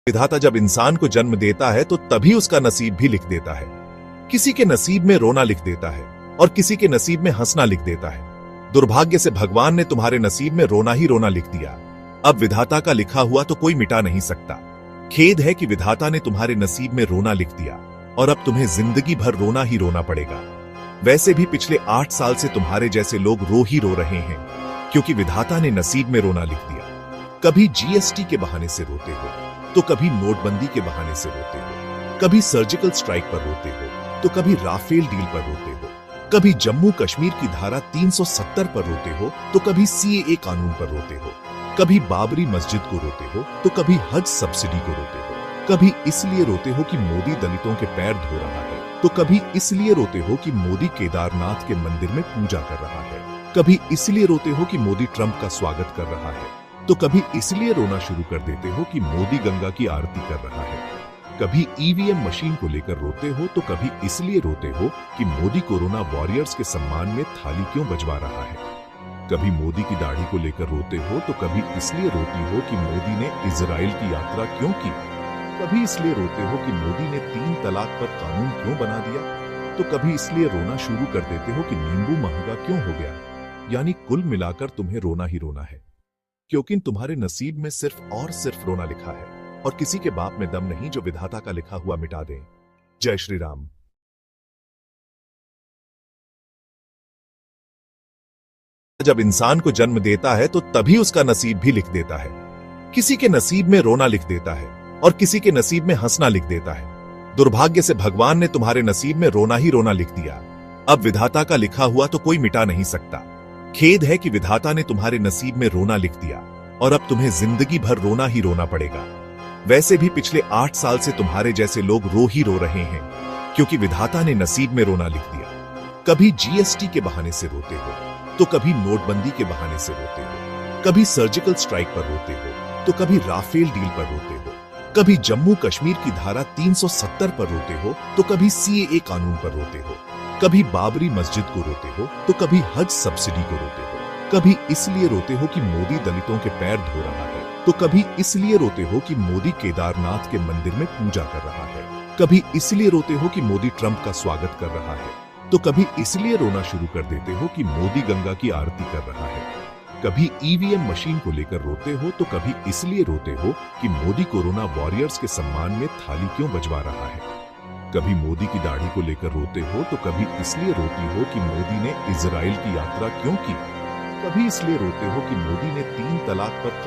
विधाता जब इंसान को जन्म देता है तो तभी उसका नसीब भी लिख देता है। किसी के नसीब में रोना लिख देता है और किसी के नसीब में हंसना लिख देता है। दुर्भाग्य से भगवान ने तुम्हारे नसीब में रोना ही रोना लिख दिया। अब विधाता का लिखा हुआ तो कोई मिटा नहीं सकता। खेद है कि विधाता ने तुम्हारे नसीब में रोना लिख दिया और अब तुम्हें जिंदगी भर रोना ही रोना पड़ेगा। वैसे भी पिछले 8 साल से तुम्हारे जैसे लोग रो ही रो रहे हैं, क्योंकि विधाता ने नसीब में रोना लिख दिया। कभी जीएसटी के बहाने से रोते हो तो कभी नोटबंदी के बहाने से रोते हो, कभी सर्जिकल स्ट्राइक पर रोते हो तो कभी राफेल डील पर रोते हो, कभी जम्मू कश्मीर की धारा 370 पर रोते हो तो कभी सीएए कानून पर रोते हो, कभी बाबरी मस्जिद को रोते हो तो कभी हज सब्सिडी को रोते हो, कभी इसलिए रोते हो कि मोदी दलितों के पैर धो रहा है तो कभी इसलिए रोते हो कि मोदी केदारनाथ के मंदिर में पूजा कर रहा है, कभी इसलिए रोते हो कि मोदी ट्रंप का स्वागत कर रहा है तो कभी इसलिए रोना शुरू कर देते हो कि मोदी गंगा की आरती कर रहा है। कभी ईवीएम मशीन को लेकर रोते हो तो कभी इसलिए रोते हो कि मोदी कोरोना वॉरियर्स के सम्मान में थाली क्यों बजवा रहा है। कभी मोदी की दाढ़ी को लेकर रोते हो तो कभी इसलिए रोती हो कि मोदी ने इजराइल की यात्रा क्यों की। कभी इसलिए रोते हो कि मोदी ने 3 तलाक पर कानून क्यों बना दिया, तो कभी इसलिए रोना शुरू कर देते हो कि नींबू महंगा क्यों हो गया। यानी कुल मिलाकर तुम्हें रोना ही रोना है, क्योंकि तुम्हारे नसीब में सिर्फ और सिर्फ रोना लिखा है और किसी के बाप में दम नहीं जो विधाता का लिखा हुआ मिटा दे। जय श्री राम। जब इंसान को जन्म देता है तो तभी उसका नसीब भी लिख देता है। किसी के नसीब में रोना लिख देता है और किसी के नसीब में हंसना लिख देता है। दुर्भाग्य से भगवान ने तुम्हारे नसीब में रोना ही रोना लिख दिया। अब विधाता का लिखा हुआ तो कोई मिटा नहीं सकता। खेद है कि विधाता ने तुम्हारे नसीब में रोना लिख दिया और अब तुम्हें जिंदगी भर रोना ही रोना पड़ेगा। वैसे भी पिछले 8 साल से तुम्हारे जैसे लोग रो ही रो रहे हैं, क्योंकि विधाता ने नसीब में रोना लिख दिया। कभी जीएसटी के बहाने से रोते हो तो कभी नोटबंदी के बहाने से रोते हो, कभी सर्जिकल स्ट्राइक पर रोते हो तो कभी राफेल डील पर रोते हो, कभी जम्मू कश्मीर की धारा 370 पर रोते हो तो कभी सीएए कानून पर रोते हो, कभी बाबरी मस्जिद को रोते हो तो कभी हज सब्सिडी को रोते हो, कभी इसलिए रोते हो कि मोदी दलितों के पैर धो रहा है तो कभी इसलिए रोते हो कि मोदी केदारनाथ के मंदिर में पूजा कर रहा है, कभी इसलिए रोते हो कि मोदी ट्रंप का स्वागत कर रहा है तो कभी इसलिए रोना शुरू कर देते हो कि मोदी गंगा की आरती कर रहा है। कभी ईवीएम मशीन को लेकर रोते हो तो कभी इसलिए रोते हो कि मोदी कोरोना वॉरियर्स के सम्मान में थाली क्यों बजवा रहा है। कभी मोदी की दाढ़ी को लेकर रोते हो तो कभी इसलिए रोती हो कि मोदी ने इजराइल की यात्रा क्यों की। कभी इसलिए रोते हो कि मोदी ने 3 तलाक पर